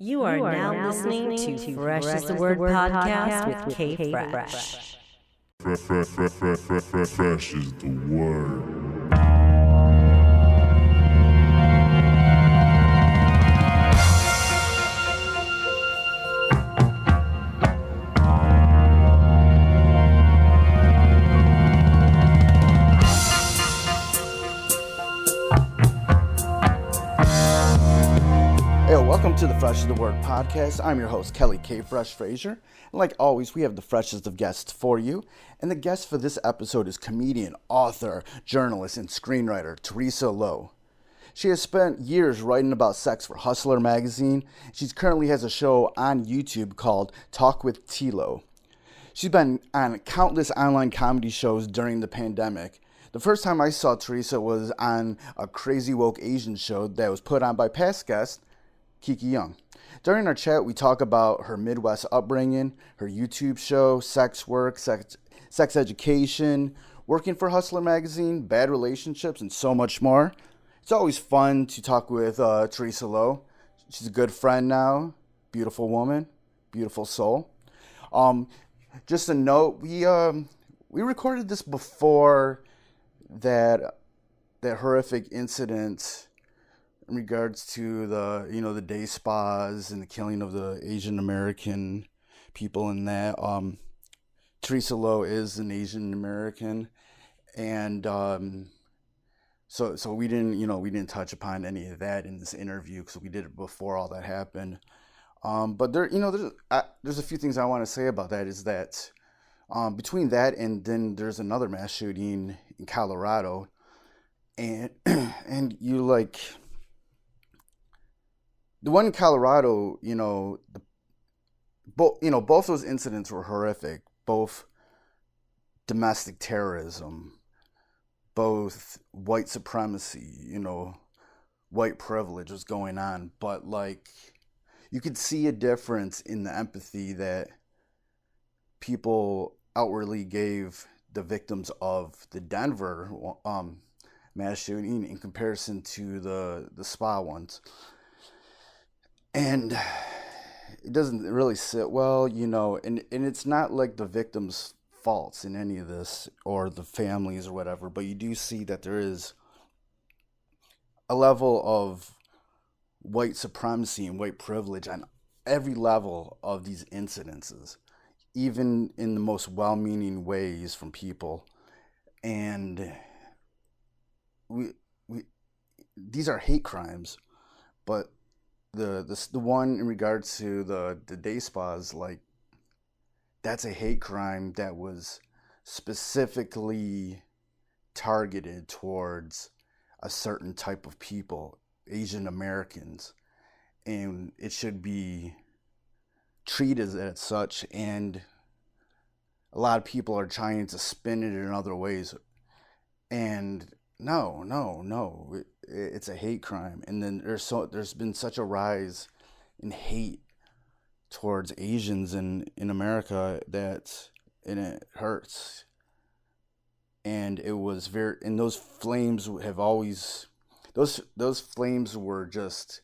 You are now listening to Fresh is the Word podcast with K Fresh. Fresh is the word. Hey, welcome to the Fresh is the Word podcast. I'm your host, Kelly K. Fresh Frazier. And like always, we have the freshest of guests for you. And the guest for this episode is comedian, author, journalist, and screenwriter Teresa Lo. She has spent years writing about sex for Hustler magazine. She currently has a show on YouTube called Talk with T-Lo. She's been on countless online comedy shows during the pandemic. The first time I saw Teresa was on a Crazy Woke Asian show that was put on by past guest Kiki Young. During our chat, we talk about her Midwest upbringing, her YouTube show, sex work, sex education, working for Hustler magazine, bad relationships, and so much more. It's always fun to talk with Teresa Lo. She's a good friend now, beautiful woman, beautiful soul. Just a note, we recorded this before that horrific incident in regards to the day spas and the killing of the Asian American people in that. Teresa Lo is an Asian American, and so we didn't touch upon any of that in this interview because we did it before all that happened. But there's a few things I want to say about that. Is that between that and then there's another mass shooting in Colorado, and the one in Colorado, both those incidents were horrific. Both domestic terrorism, both white supremacy, white privilege was going on. But you could see a difference in the empathy that people outwardly gave the victims of the Denver mass shooting in comparison to the spa ones. And it doesn't really sit well, and it's not like the victims' faults in any of this or the families or whatever, but you do see that there is a level of white supremacy and white privilege on every level of these incidences, even in the most well-meaning ways from people. And these are hate crimes, but the one in regards to the day spas, that's a hate crime that was specifically targeted towards a certain type of people, Asian Americans, and it should be treated as such. And a lot of people are trying to spin it in other ways, and no, it's a hate crime. And then there's been such a rise in hate towards Asians in America that it hurts. And it was and those flames have always, those flames were just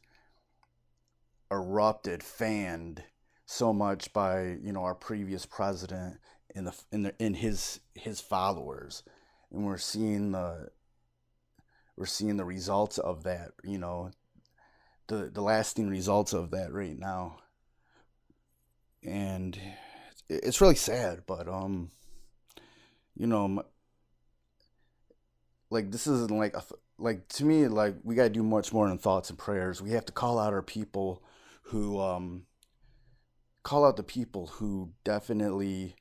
erupted, fanned so much by our previous president in his followers, and we're seeing the results of that, the lasting results of that right now. And it's really sad, but this isn't to me, we got to do much more than thoughts and prayers. We have to call out our people who call out the people who definitely,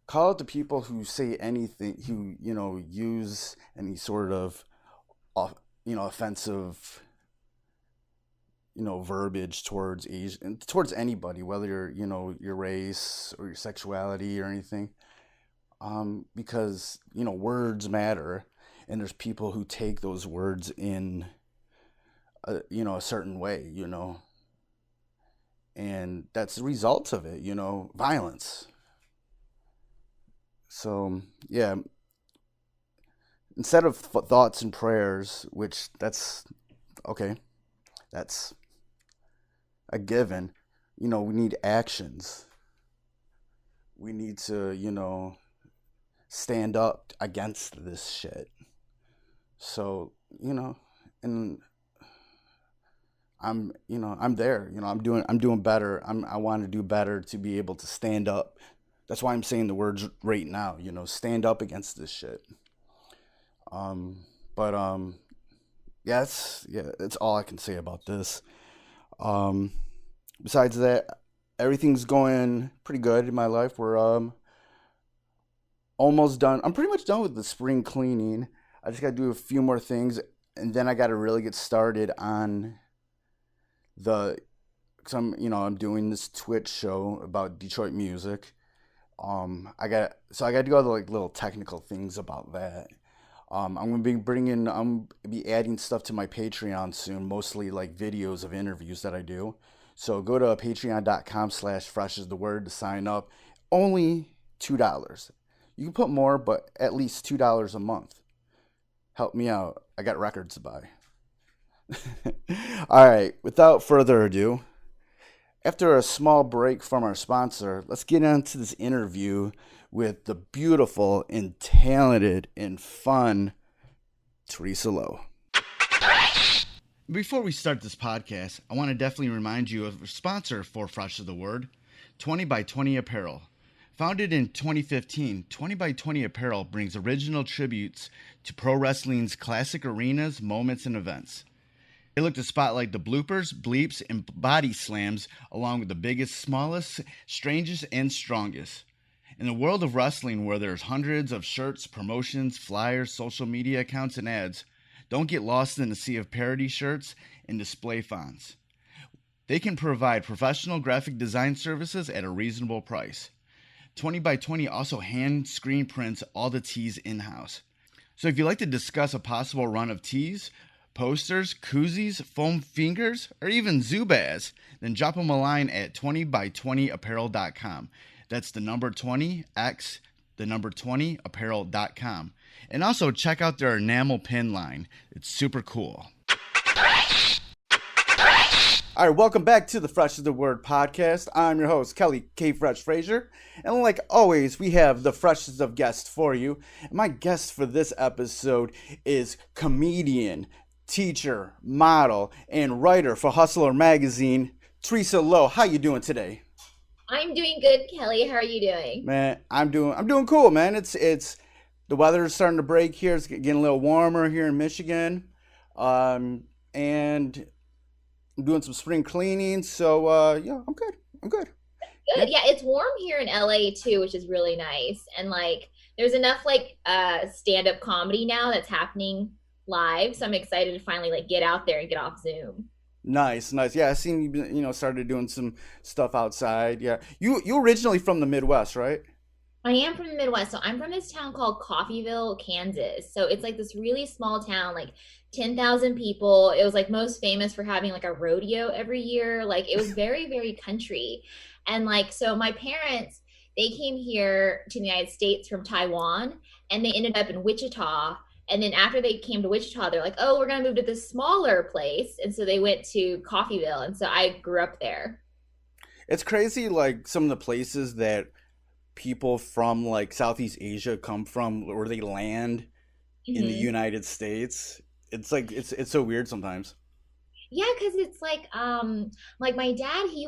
call out the people who say anything, who use any sort of offensive verbiage towards Asian, towards anybody, whether you're your race or your sexuality or anything, because words matter, and there's people who take those words in a certain way, and that's the result of it, violence. So yeah, instead of thoughts and prayers, which that's Okay, that's a given. We need actions. We need to, stand up against this shit. So, and I'm there. I'm doing better. I want to do better to be able to stand up. That's why I'm saying the words right now. Stand up against this shit. But yeah, that's all I can say about this. Um, Besides that, everything's going pretty good in my life. We're almost done. I'm pretty much done with the spring cleaning. I just got to do a few more things, and then I got to really get started on the. Cause I'm doing this Twitch show about Detroit music. I got to go to like little technical things about that. I'm be adding stuff to my Patreon soon, mostly like videos of interviews that I do. So go to patreon.com/freshastheword to sign up. Only $2. You can put more, but at least $2 a month. Help me out. I got records to buy. All right, without further ado, after a small break from our sponsor, let's get into this interview with the beautiful and talented and fun Teresa Lo. Before we start this podcast, I want to definitely remind you of a sponsor for Fresh is the Word, 20 by 20 Apparel. Founded in 2015, 20 by 20 Apparel brings original tributes to pro wrestling's classic arenas, moments, and events. They look to spotlight the bloopers, bleeps, and body slams along with the biggest, smallest, strangest, and strongest. In the world of wrestling where there's hundreds of shirts, promotions, flyers, social media accounts, and ads, don't get lost in the sea of parody shirts and display fonts. They can provide professional graphic design services at a reasonable price. 20 by 20 also hand screen prints all the tees in-house. So if you'd like to discuss a possible run of tees, posters, koozies, foam fingers, or even Zubaz, then drop them a line at 20by20apparel.com. That's the number 20x, the number 20apparel.com. And also check out their enamel pin line. It's super cool. All right, welcome back to the Fresh is the Word podcast. I'm your host, Kelly K. Fresh Frazier. And like always, we have the freshest of guests for you. And my guest for this episode is comedian, teacher, model, and writer for Hustler Magazine, Teresa Lo. How you doing today? I'm doing good, Kelly. How are you doing? Man, I'm doing cool, man. It's the weather's starting to break here. It's getting a little warmer here in Michigan. And I'm doing some spring cleaning, so yeah, I'm good. Good. Yeah, it's warm here in LA too, which is really nice. And like there's enough like stand-up comedy now that's happening live, so I'm excited to finally like get out there and get off Zoom. Nice. Yeah, I seen you started doing some stuff outside. Yeah. You originally from the Midwest, right? I am from the Midwest. So I'm from this town called Coffeyville, Kansas. So it's like this really small town, like 10,000 people. It was like most famous for having like a rodeo every year. Like it was very, very country. And like, so my parents, they came here to the United States from Taiwan and they ended up in Wichita. And then after they came to Wichita, they're like, oh, we're going to move to this smaller place. And so they went to Coffeyville. And so I grew up there. It's crazy, like some of the places that people from like Southeast Asia come from, where they land in the United States. It's like, it's so weird sometimes. Yeah, because it's like my dad, he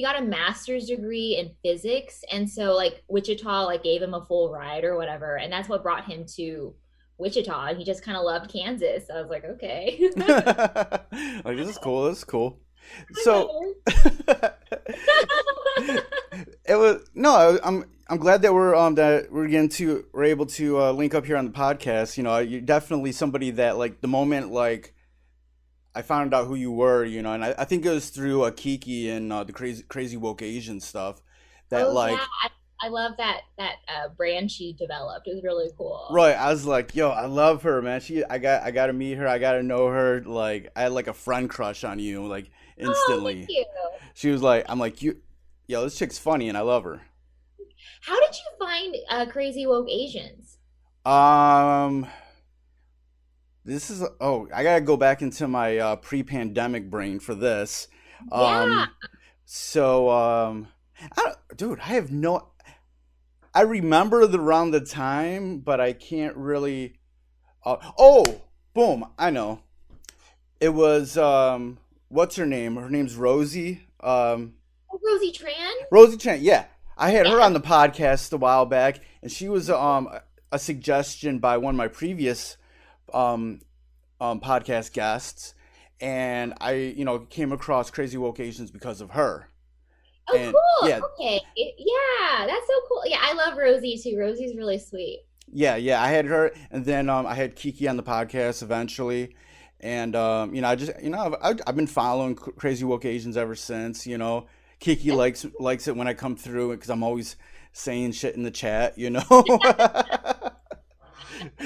got a master's degree in physics, and so like Wichita like gave him a full ride or whatever, and that's what brought him to Wichita, and he just kind of loved Kansas. So I was like, okay. Like this is cool. So it was I'm glad that we're able to link up here on the podcast. You're definitely somebody that like the moment like I found out who you were, and I think it was through Kiki and the crazy woke Asian stuff that yeah, I love that brand she developed. It was really cool. Right, I was like, yo, I love her, man. I got to meet her. I got to know her. Like I had like a friend crush on you, like instantly. Oh, thank you. She was like, I'm like, yo, this chick's funny, and I love her. How did you find crazy woke Asians? This is I gotta go back into my pre-pandemic brain for this. Yeah. Um, so dude, I have no. I remember around the time, but I can't really. Oh, boom! I know. It was what's her name? Her name's Rosie. Oh, Rosie Tran? Rosie Chan. Yeah, I had her Yeah. on the podcast a while back, and she was a suggestion by one of my previous um podcast guests, and I came across Crazy Vocations because of her. Oh, And cool. yeah, Okay. Yeah, that's so cool. Yeah, I love Rosie too. Rosie's really sweet. yeah, I had her, and then I had Kiki on the podcast eventually, and I just I've been following Crazy Vocations ever since. Kiki likes it when I come through because I'm always saying shit in the chat.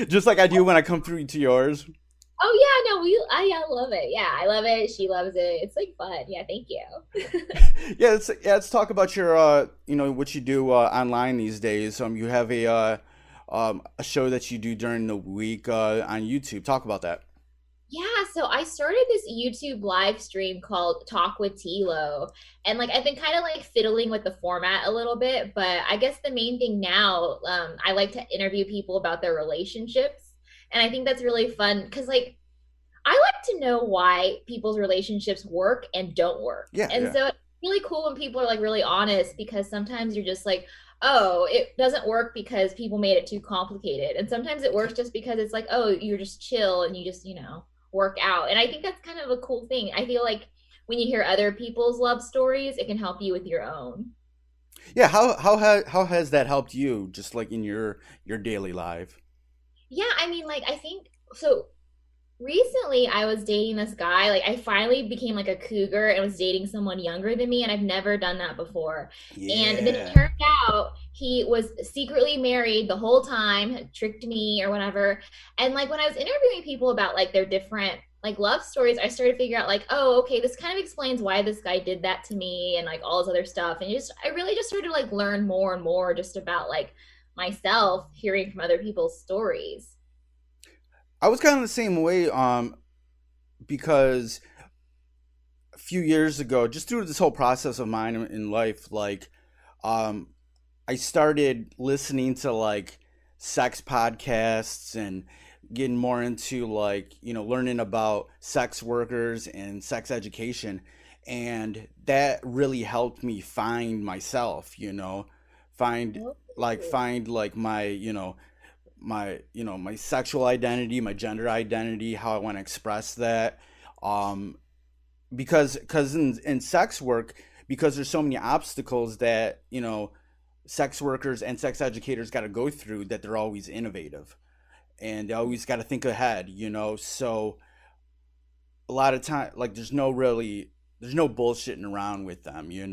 Just like I do when I come through to yours. Oh yeah, no, I love it. Yeah, I love it. She loves it. It's like fun. Yeah, thank you. Let's talk about your what you do online these days. You have a show that you do during the week on YouTube. Talk about that. Yeah, so I started this YouTube live stream called Talk with Tilo. And like I've been kind of like fiddling with the format a little bit, but I guess the main thing now, I like to interview people about their relationships. And I think that's really fun because like I like to know why people's relationships work and don't work. Yeah, And yeah. so it's really cool when people are like really honest because sometimes you're just like, oh, it doesn't work because people made it too complicated. And sometimes it works just because it's like, oh, you're just chill and you just, work out. And I think that's kind of a cool thing. I feel like when you hear other people's love stories, it can help you with your own. Yeah, how has that helped you just like in your daily life? Yeah, I mean, like, I think so. Recently I was dating this guy. Like I finally became like a cougar and was dating someone younger than me, and I've never done that before. And then it Yeah. turned out he was secretly married the whole time, had tricked me or whatever. And like when I was interviewing people about like their different like love stories, I started to figure out like, oh, okay, this kind of explains why this guy did that to me and like all this other stuff. And just I really just started to like learn more and more just about like myself hearing from other people's stories. I was kind of the same way because a few years ago, just through this whole process of mine in life, like um I started listening to like sex podcasts and getting more into like, learning about sex workers and sex education. And that really helped me find myself, find find like my, my sexual identity, my gender identity, how I want to express that. Um, because in sex work, because there's so many obstacles that sex workers and sex educators got to go through, that they're always innovative and they always got to think ahead, so a lot of time, like, there's no bullshitting around with them, Yeah.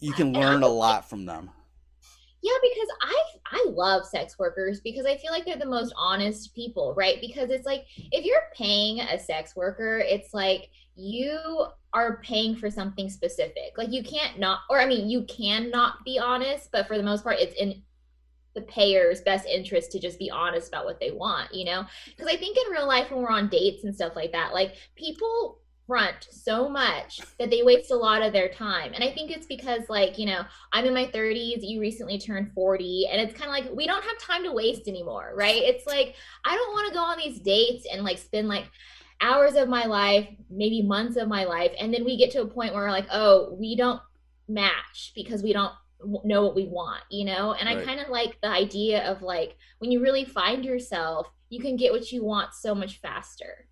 you can And I learn a lot from them. Yeah, because I love sex workers because I feel like they're the most honest people, right? Because it's like if you're paying a sex worker, it's like you are paying for something specific. Like you can't not, or I mean, you can not be honest, but for the most part, it's in the payer's best interest to just be honest about what they want, you know? Because I think in real life, when we're on dates and stuff like that, like people front so much that they waste a lot of their time. And I think it's because, like, I'm in my 30s, you recently turned 40, and it's kind of like we don't have time to waste anymore, right? It's like I don't want to go on these dates and like spend like hours of my life, maybe months of my life, and then we get to a point where we're like, oh, we don't match because we don't know what we want, and I Right. kind of like the idea of like when you really find yourself, you can get what you want so much faster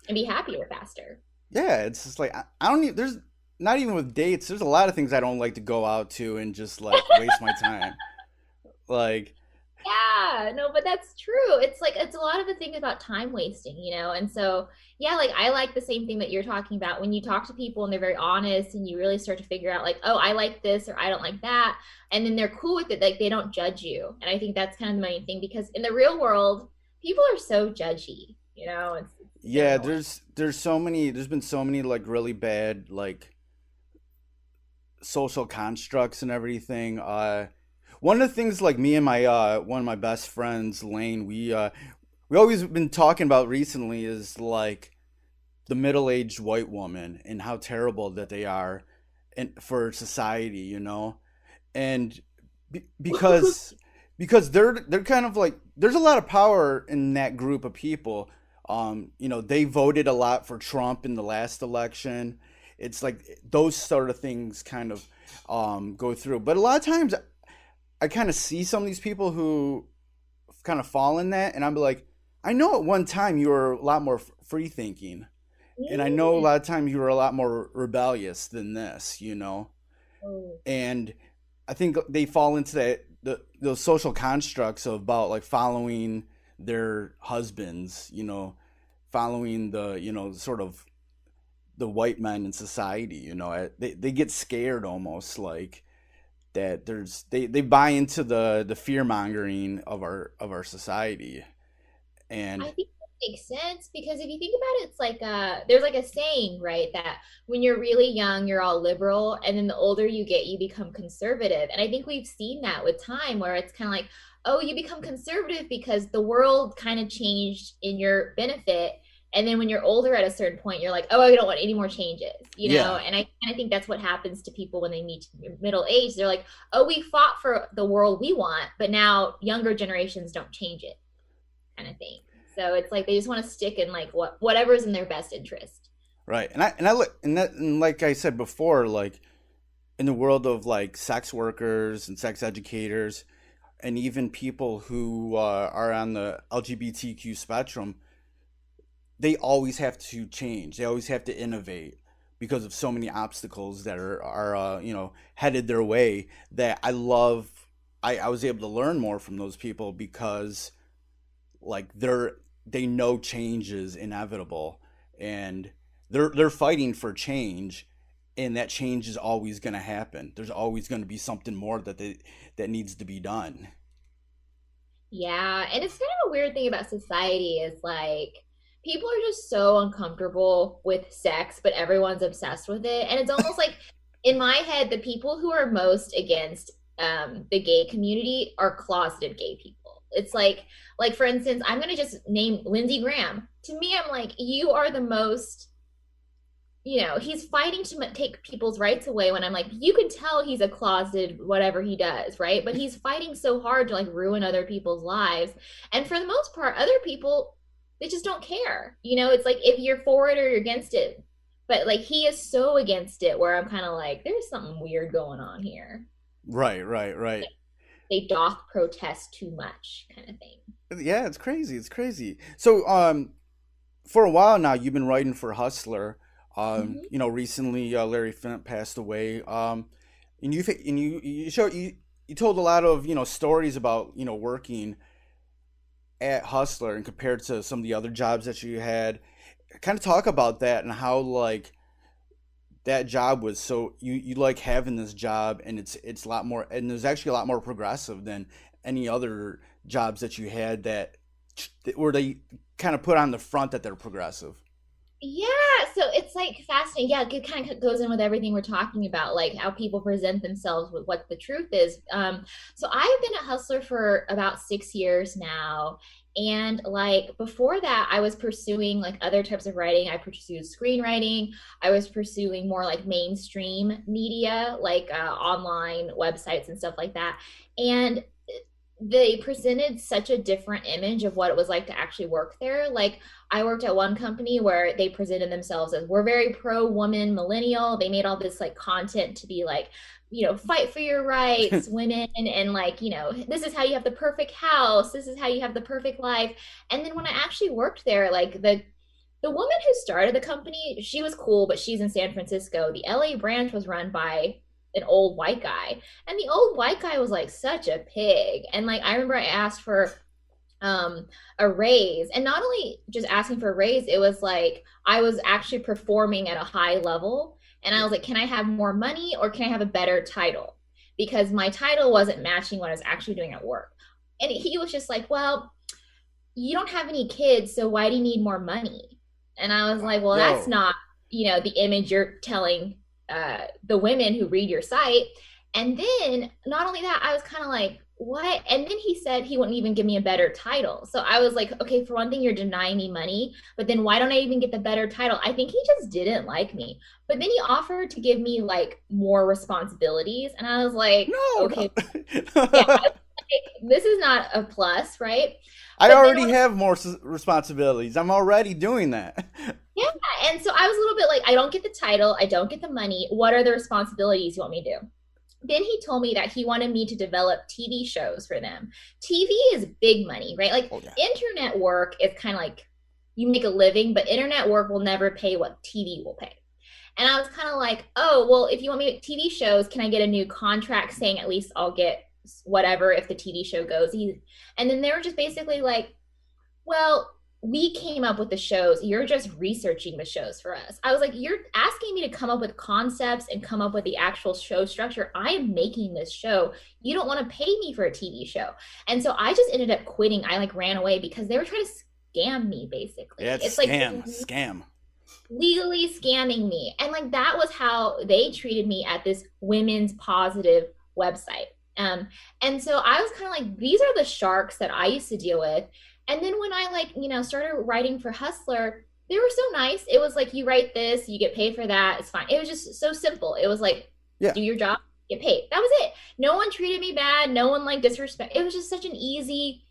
and be happier faster. Yeah, it's just like I don't even, there's not even with dates, there's a lot of things I don't like to go out to and just like waste my time. Like, Yeah, no, but that's true. It's like it's a lot of the thing about time wasting, and so yeah, like I like the same thing that you're talking about when you talk to people and they're very honest and you really start to figure out like, oh, I like this or I don't like that, and then they're cool with it, like they don't judge you. And I think that's kind of the main thing because in the real world, people are so judgy, it's so yeah, annoying. there's been so many like really bad like social constructs and everything. One of the things, like, me and my one of my best friends, Lane, we we always been talking about recently is like the middle-aged white woman and how terrible that they are for society, and because they're kind of like there's a lot of power in that group of people. They voted a lot for Trump in the last election. It's like those sort of things kind of go through. But a lot of times I kind of see some of these people who kind of fall in that, and I'm like, I know at one time you were a lot more free thinking, and I know a lot of times you were a lot more rebellious than this. Oh. And I think they fall into those social constructs of about like following their husbands, following the sort of the white men in society. They get scared almost like that. They buy into the fear mongering of our society, and I think that makes sense because if you think about it, it's like there's like a saying, right? That when you're really young, you're all liberal, and then the older you get, you become conservative. And I think we've seen that with time where it's kind of like, oh, you become conservative because the world kind of changed in your benefit. And then when you're older at a certain point, you're like, oh, I don't want any more changes, yeah, And I kind of think that's what happens to people when they meet middle age. They're like, oh, we fought for the world we want, but now younger generations don't change it, kind of thing. So it's like they just want to stick in like whatever's in their best interest. right. And I look and like I said before, like in the world of like sex workers and sex educators, and even people who are on the LGBTQ spectrum, they always have to change. They always have to innovate because of so many obstacles that are headed their way. That I love. I was able to learn more from those people because like they know change is inevitable, and they're fighting for change, and that change is always going to happen. There's always going to be something more that needs to be done. Yeah, and it's kind of a weird thing about society is like people are just so uncomfortable with sex, but everyone's obsessed with it. And it's almost like in my head, the people who are most against the gay community are closeted gay people. It's like for instance, I'm gonna just name Lindsey Graham. To me, I'm like, you are the most, he's fighting to take people's rights away when I'm like, you can tell he's a closeted whatever he does, right? But he's fighting so hard to like ruin other people's lives. And for the most part, other people, they just don't care. It's like if you're for it or you're against it. But like he is so against it where I'm kind of like, there's something weird going on here. Right, right, right. They doth protest too much kind of thing. Yeah, it's crazy. It's crazy. So, for a while now, you've been writing for Hustler. Mhm. Recently Larry Flynt passed away. And you told a lot of stories about working at Hustler and compared to some of the other jobs that you had. Kind of talk about that and how like that job was so you like having this job, and it's a lot more, and there's actually a lot more progressive than any other jobs that you had that where they kind of put on the front that they're progressive. Yeah, so it's like fascinating. Yeah, it kind of goes in with everything we're talking about, like how people present themselves with what the truth is. So I've been a hustler for about 6 years now. And like before that, I was pursuing like other types of writing. I pursued screenwriting. I was pursuing more like mainstream media, like online websites and stuff like that. And they presented such a different image of what it was like to actually work there. Like I worked at one company where they presented themselves as we're very pro woman millennial. They made all this like content to be like, fight for your rights, women, and like, this is how you have the perfect house. This is how you have the perfect life. And then when I actually worked there, like the woman who started the company, she was cool, but she's in San Francisco. The LA branch was run by an old white guy. And the old white guy was like such a pig. And like I remember I asked for a raise, and not only just asking for a raise, it was like I was actually performing at a high level, and I was like, can I have more money or can I have a better title? Because my title wasn't matching what I was actually doing at work. And he was just like, well, you don't have any kids, so why do you need more money? And I was like, well, that's Whoa. not, the image you're telling the women who read your site. And then not only that, I was kind of like, what? And then he said he wouldn't even give me a better title. So I was like, okay, for one thing, you're denying me money, but then why don't I even get the better title? I think he just didn't like me. But then he offered to give me like more responsibilities. And I was like, No, okay, yeah, no. this is not a plus, right? I But then already have more responsibilities. I'm already doing that. yeah, and so I was a little bit like, I don't get the title, I don't get the money. What are the responsibilities you want me to do? Then he told me that he wanted me to develop TV shows for them. TV is big money, right? Like Oh yeah. internet work is kind of like you make a living, but internet work will never pay what TV will pay. And I was kind of like, oh, well, if you want me to make TV shows, can I get a new contract saying at least I'll get whatever if the TV show goes? And then they were just basically like, well, we came up with the shows. You're just researching the shows for us. I was like, you're asking me to come up with concepts and come up with the actual show structure. I am making this show. You don't want to pay me for a TV show. And so I just ended up quitting. I like ran away because they were trying to scam me basically. Yeah, it's scam. Legally scamming me. And like that was how they treated me at this women's positive website. And so I was kind of like, these are the sharks that I used to deal with. And then when I like, started writing for Hustler, they were so nice. It was like, you write this, you get paid for that. It's fine. It was just so simple. It was like, Yeah. do your job, get paid. That was it. No one treated me bad. No one like disrespect. It was just such an easy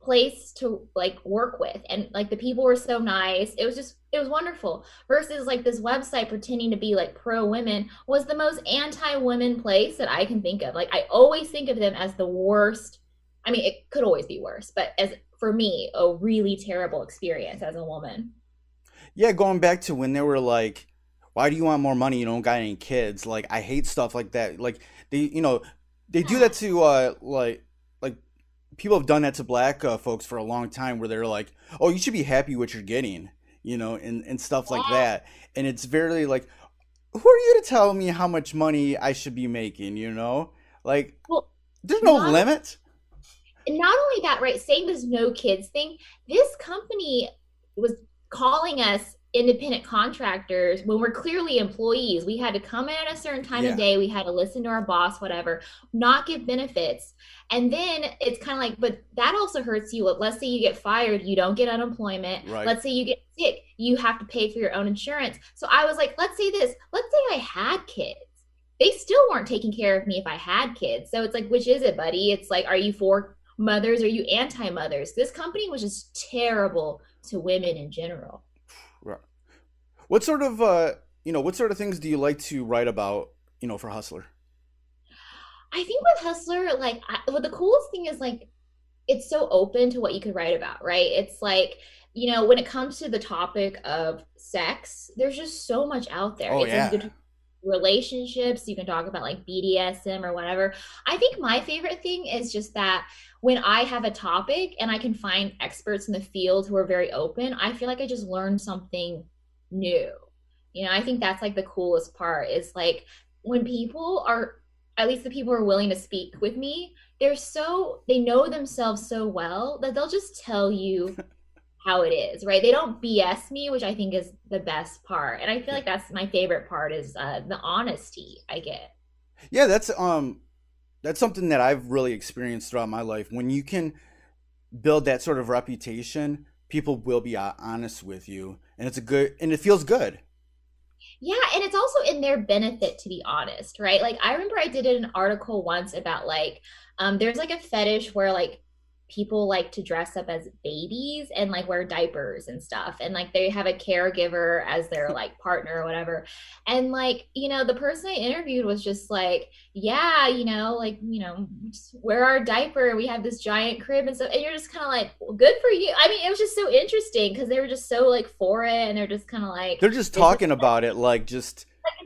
place to like work with. And like the people were so nice. It was wonderful. Versus like this website pretending to be like pro women was the most anti-women place that I can think of. Like I always think of them as the worst. I mean, it could always be worse, but as for me, a really terrible experience as a woman. Yeah, going back to when they were like, why do you want more money? You don't got any kids. Like, I hate stuff like that. Like, they do that to, like people have done that to black folks for a long time where they're like, oh, you should be happy what you're getting, and stuff like that. And it's very like, who are you to tell me how much money I should be making, Like, Well, there's no not limit. not only that, right? Saying this no kids thing, this company was calling us independent contractors when we're clearly employees. We had to come in at a certain time Yeah. of day. We had to listen to our boss, whatever, not give benefits. And then it's kind of like, but that also hurts you. Let's say you get fired, you don't get unemployment. Right. Let's say you get sick, you have to pay for your own insurance. So I was like, let's say this, let's say I had kids. They still weren't taking care of me if I had kids. So it's like, which is it, buddy? It's like, are you for mothers? Are you anti-mothers? This company was just terrible to women in general. Right. What sort of what sort of things do you like to write about, for Hustler? I think with Hustler, like, well, the coolest thing is like, it's so open to what you could write about, right? It's like, when it comes to the topic of sex, there's just so much out there. Oh It's yeah. like relationships, you can talk about like BDSM or whatever. I think my favorite thing is just that when I have a topic and I can find experts in the field who are very open, I feel like I just learned something new. I think that's like the coolest part is like when people are, at least the people who are willing to speak with me, they know themselves so well that they'll just tell you how it is, right? They don't BS me, which I think is the best part. And I feel like that's my favorite part is the honesty I get. Yeah, that's something that I've really experienced throughout my life. When you can build that sort of reputation, people will be honest with you, and it feels good. Yeah, and it's also in their benefit to be honest, right? Like I remember I did an article once about like there's like a fetish where like people like to dress up as babies and like wear diapers and stuff and like they have a caregiver as their like partner or whatever. And like, the person I interviewed was just like, yeah, just wear our diaper, we have this giant crib and stuff. And you're just kind of like, well, good for you. I mean, it was just so interesting because they were just so like for it and they're just kind of like They're just talking about it like just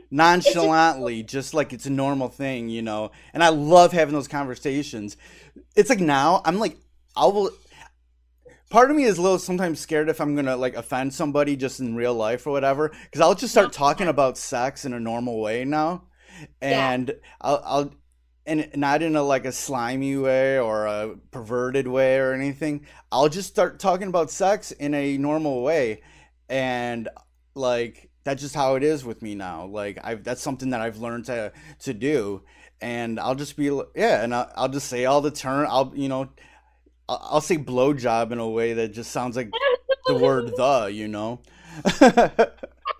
nonchalantly, just like it's a normal thing, And I love having those conversations. It's like now I'm like, part of me is a little sometimes scared if I'm gonna like offend somebody just in real life or whatever, because I'll just start talking about sex in a normal way now, and I'll and not in a like a slimy way or a perverted way or anything. I'll just start talking about sex in a normal way, and like that's just how it is with me now. Like I've that's something that I've learned to do, and I'll just be yeah, and I'll just say all the term. I'll say blowjob in a way that just sounds like the word the, you know.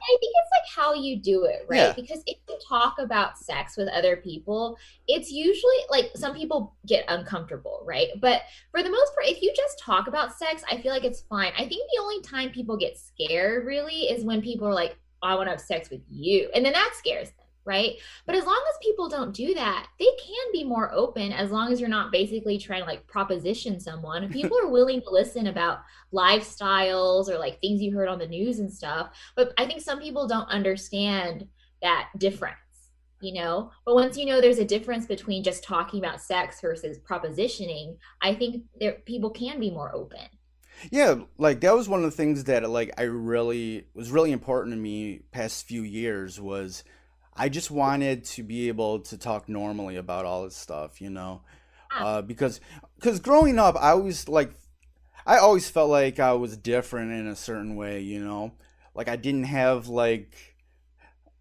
I think it's like how you do it, right? Yeah. Because if you talk about sex with other people, it's usually like some people get uncomfortable, right? But for the most part, if you just talk about sex, I feel like it's fine. I think the only time people get scared really is when people are like, "Oh, I want to have sex with you." And then that scares them, right? But as long as people don't do that, they can be more open as long as you're not basically trying to like proposition someone. If people are willing to listen about lifestyles or like things you heard on the news and stuff, but I think some people don't understand that difference, you know? But once you know there's a difference between just talking about sex versus propositioning, I think there people can be more open. Yeah, like that was one of the things that like I really was really important to me past few years was I just wanted to be able to talk normally about all this stuff, you know. Ah, Because growing up I always felt like I was different in a certain way, you know. Like I didn't have like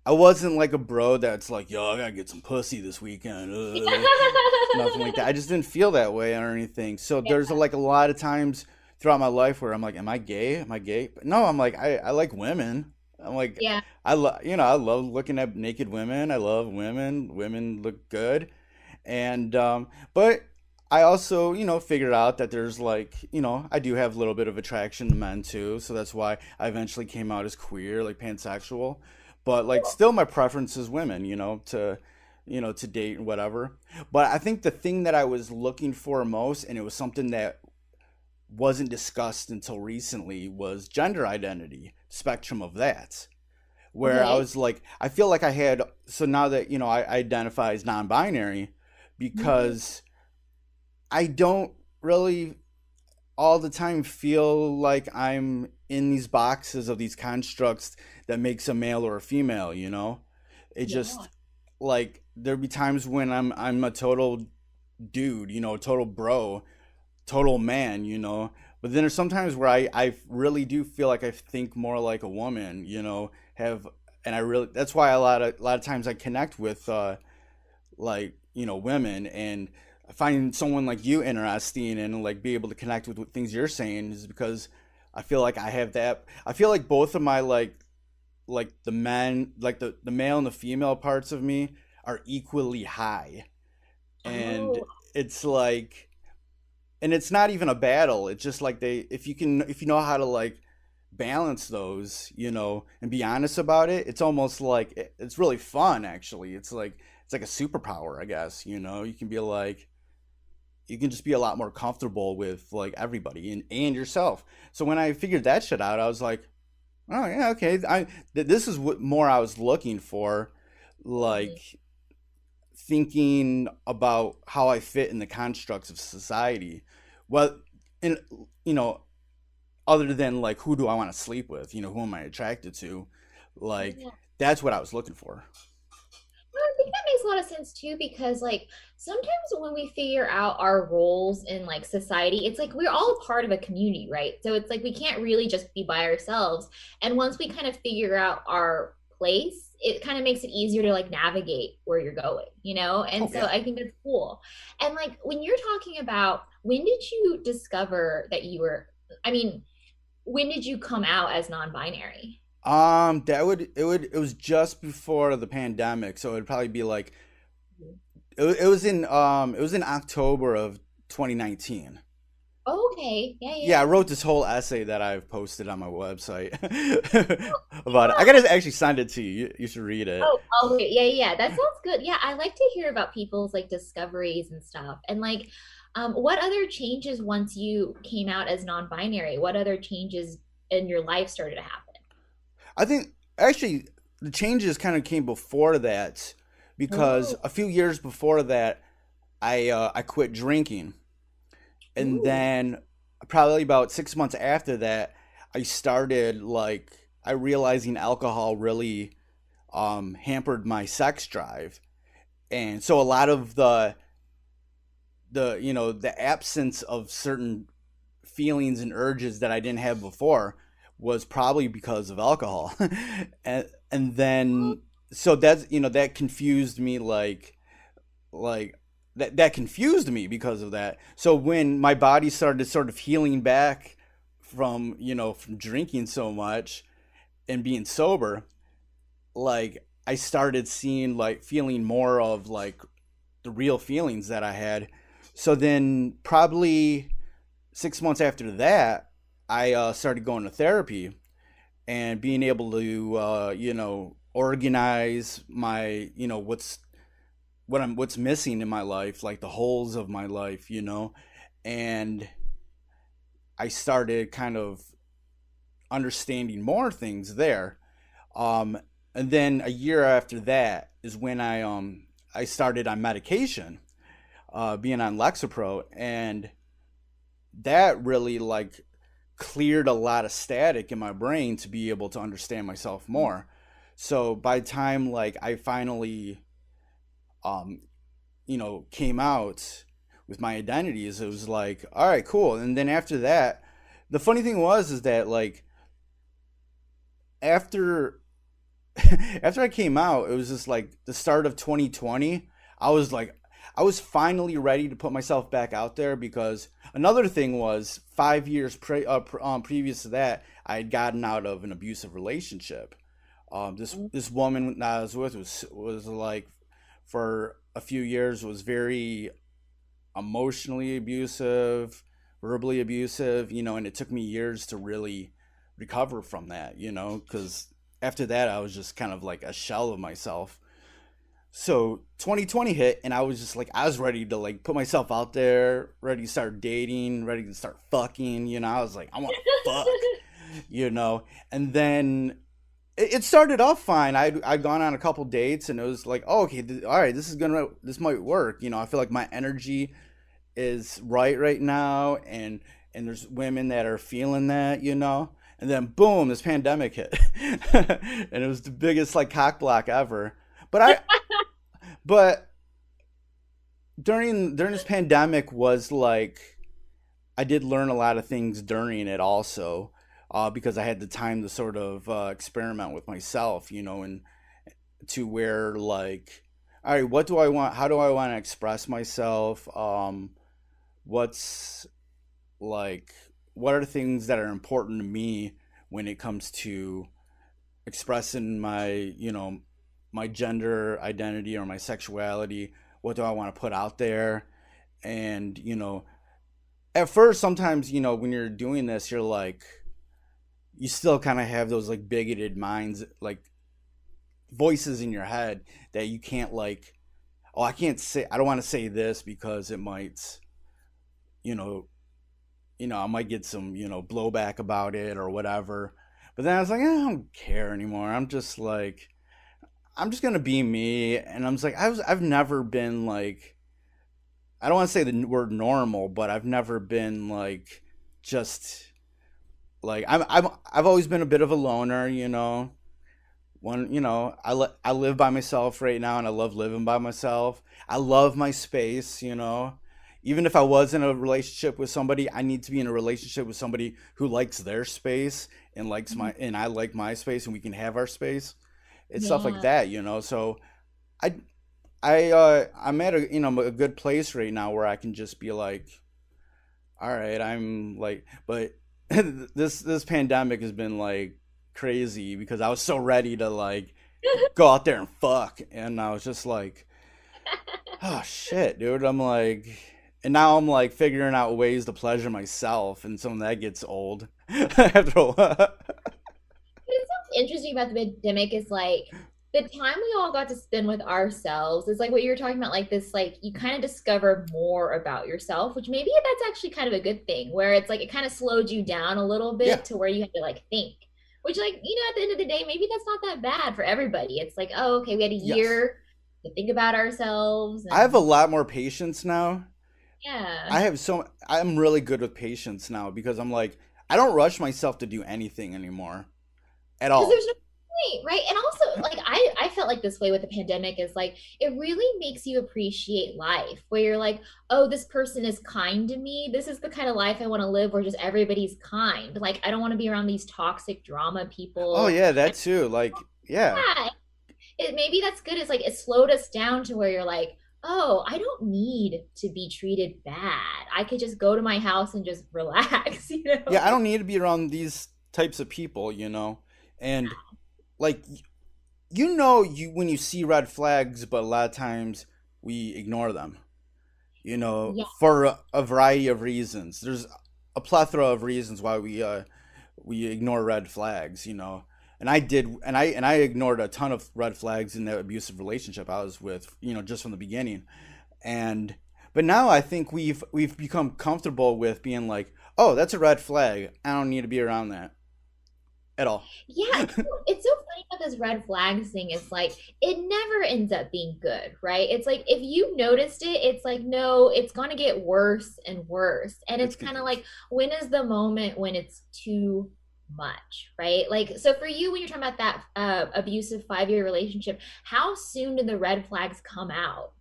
I wasn't like a bro that's like, yo, I gotta get some pussy this weekend. Nothing like that. I just didn't feel that way or anything. So there's like a lot of times throughout my life where I'm like, am I gay? Am I gay? But no, I'm like, I like women. I'm like, yeah. I love looking at naked women. I love women. Women look good. And, but I also, figured out that there's like, I do have a little bit of attraction to men too. So that's why I eventually came out as queer, like pansexual. But like, still my preference is women, to date and whatever. But I think the thing that I was looking for most, and it was something that wasn't discussed until recently, was gender identity, spectrum of that. Where I Okay. was like, I feel like I had, so now that, I identify as non binary Mhm. because I don't really all the time feel like I'm in these boxes of these constructs that makes a male or a female, you know? It Yeah. just like there'd be times when I'm a total dude, a total bro, total man, But then there's sometimes where I really do feel like I think more like a woman, have and I really that's why a lot of times I connect with like, women, and I find someone like you interesting and like be able to connect with what things you're saying is because I feel like I have that. I feel like both of my like the men, like the male and the female parts of me are equally high. And Oh, it's like and it's not even a battle. It's just like if you know how to like balance those, and be honest about it, it's almost like it's really fun actually. It's like a superpower, I guess, You can be like you can just be a lot more comfortable with like everybody and yourself. So when I figured that shit out, I was like, oh yeah, okay. This is what more I was looking for, mhm. like thinking about how I fit in the constructs of society. Well, and you know, other than like who do I want to sleep with, who am I attracted to, like Yeah. that's what I was looking for. Well, I think that makes a lot of sense too, because like sometimes when we figure out our roles in like society, it's like we're all a part of a community, right? So it's like we can't really just be by ourselves. And once we kind of figure out our place, it kind of makes it easier to like navigate where you're going, you know? And Oh so yeah. I think that's cool. And like when you're talking about when did you discover that you were, I mean, when did you come out as non-binary? It was just before the pandemic, so it'd probably be like it was in October of 2019. Okay. Yeah, Yeah, I yeah. wrote this whole essay that I've posted on my website about it. I gotta actually send it to you. You should read it. Okay. Yeah, yeah. That sounds good. Yeah, I like to hear about people's like discoveries and stuff. And like, what other changes once you came out as non-binary? What other changes in your life started to happen? I think actually the changes kind of came before that because Oh, a few years before that I quit drinking, and ooh. then probably about 6 months after that I started like I realizing alcohol really hampered my sex drive, and so a lot of the absence of certain feelings and urges that I didn't have before was probably because of alcohol. And then so that's that confused me like that confused me because of that. So when my body started sort of healing back from from drinking so much and being sober, like I started seeing like feeling more of like the real feelings that I had. So then probably 6 months after that, I started going to therapy and being able to organize my what's missing in my life, like the holes of my life, and I started kind of understanding more things there. Um, and then a year after that is when I started on medication, being on Lexapro, and that really like cleared a lot of static in my brain to be able to understand myself more. So by the time like I finally um came out with my identities, it was like, all right, cool. And then after that, the funny thing was is that like after after I came out, it was just like the start of 2020. I was like, I was finally ready to put myself back out there, because another thing was 5 years previous to that, I had gotten out of an abusive relationship. This woman that I was with was like, for a few years, was very emotionally abusive, verbally abusive, and it took me years to really recover from that, because after that I was just kind of like a shell of myself. So 2020 hit, and I was just like, I was ready to like put myself out there, ready to start dating, ready to start fucking, I was like, I want to fuck, and then it started off fine. I'd gone on a couple dates, and it was like, oh, okay, all right, this might work. I feel like my energy is right now, and there's women that are feeling that, and then boom, this pandemic hit, and it was the biggest like cock block ever. But during this pandemic was like, I did learn a lot of things during it also, because I had the time to sort of experiment with myself, and to where like, all right, what do I want? How do I want to express myself? What's like, what are the things that are important to me when it comes to expressing my, my gender identity or my sexuality? What do I want to put out there? And, at first, sometimes, when you're doing this, you're like, you still kind of have those like bigoted minds, like voices in your head that you can't like, oh, I don't want to say this because it might, you know, I might get some, blowback about it or whatever. But then I was like, I don't care anymore. I'm just gonna be me. And I'm just like, I've never been like, I don't want to say the word normal, but I've never been like, just like, I've always been a bit of a loner, I live by myself right now, and I love living by myself. I love my space, even if I was in a relationship with somebody, I need to be in a relationship with somebody who likes their space and likes and I like my space, and we can have our space. It's stuff like that, So I I'm at a good place right now where I can just be like, all right, I'm like, but this pandemic has been like crazy because I was so ready to like go out there and fuck, and I was just like, oh shit, dude. I'm like, and now I'm like figuring out ways to pleasure myself, and some of that gets old after a while. It's so interesting about the pandemic is like the time we all got to spend with ourselves is like what you were talking about, like this, like you kind of discover more about yourself, which maybe that's actually kind of a good thing, where it's like it kind of slowed you down a little bit Yeah. to where you had to like think, which like, at the end of the day, maybe that's not that bad for everybody. It's like, oh, okay, we had a Yes. year to think about ourselves I have a and lot more patience now. yeah. I'm really good with patience now because I'm like, I don't rush myself to do anything anymore at Because all. there's no Right. And also, like, I felt like this way with the pandemic is like, it really makes you appreciate life where you're like, oh, this person is kind to me. This is the kind of life I want to live where just everybody's kind. Like, I don't want to be around these toxic drama Oh people. yeah, that And too. Like, yeah. yeah, maybe that's good. It's like, it slowed us down to where you're like, oh, I don't need to be treated bad. I could just go to my house and just relax, you Yeah, I know? don't need to be around these types of people, And like you when you see red flags, but a lot of times we ignore them, Yeah. for a variety of reasons. There's a plethora of reasons why we ignore red flags, And I did, and I ignored a ton of red flags in that abusive relationship I was with, just from the beginning. And but now I think we've become comfortable with being like, oh, that's a red flag. I don't need to be around that at all. Yeah, it's so funny about this red flags thing. It's like it never ends up being good, right? It's like if you noticed it, it's like no, it's gonna get worse and worse. And It's it's kind of continuous. like when is the moment when it's too much, right? Like so for you when you're talking about that abusive 5-year relationship, how soon did the red flags come out?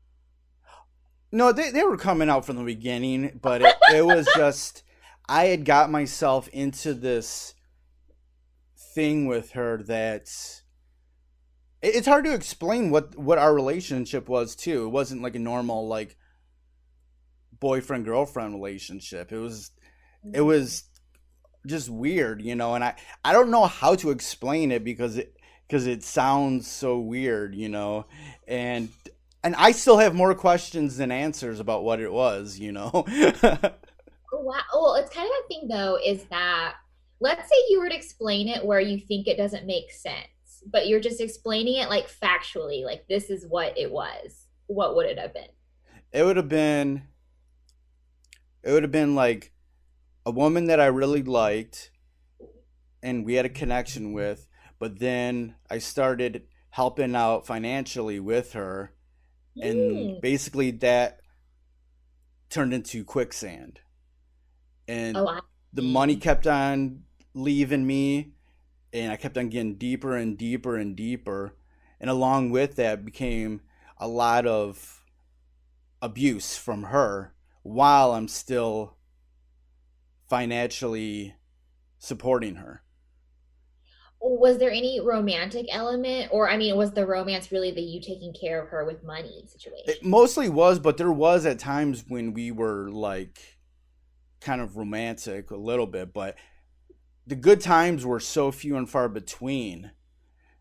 No, they were coming out from the beginning, but it was just I had got myself into this thing with her that it's hard to explain what our relationship was too. It wasn't like a normal like boyfriend girlfriend relationship. It was just weird, and I don't know how to explain it because it sounds so weird, and and I still have more questions than answers about what it was. Wow. Well, it's kind of a thing though, is that let's say you were to explain it where you think it doesn't make sense, but you're just explaining it like factually, like this is what it was. What would it have been? It would have been it would have been like a woman that I really liked and we had a connection with, but then I started helping out financially with her, and Hmm. basically that turned into quicksand. And Oh, I the money see. kept on leaving me, and I kept on getting deeper and deeper and deeper. And along with that became a lot of abuse from her while I'm still financially supporting her. Was there any romantic element, or I mean, was the romance really the you taking care of her with money It situation? mostly was, but there was at times when we were like kind of romantic a little bit, but the good times were so few and far between.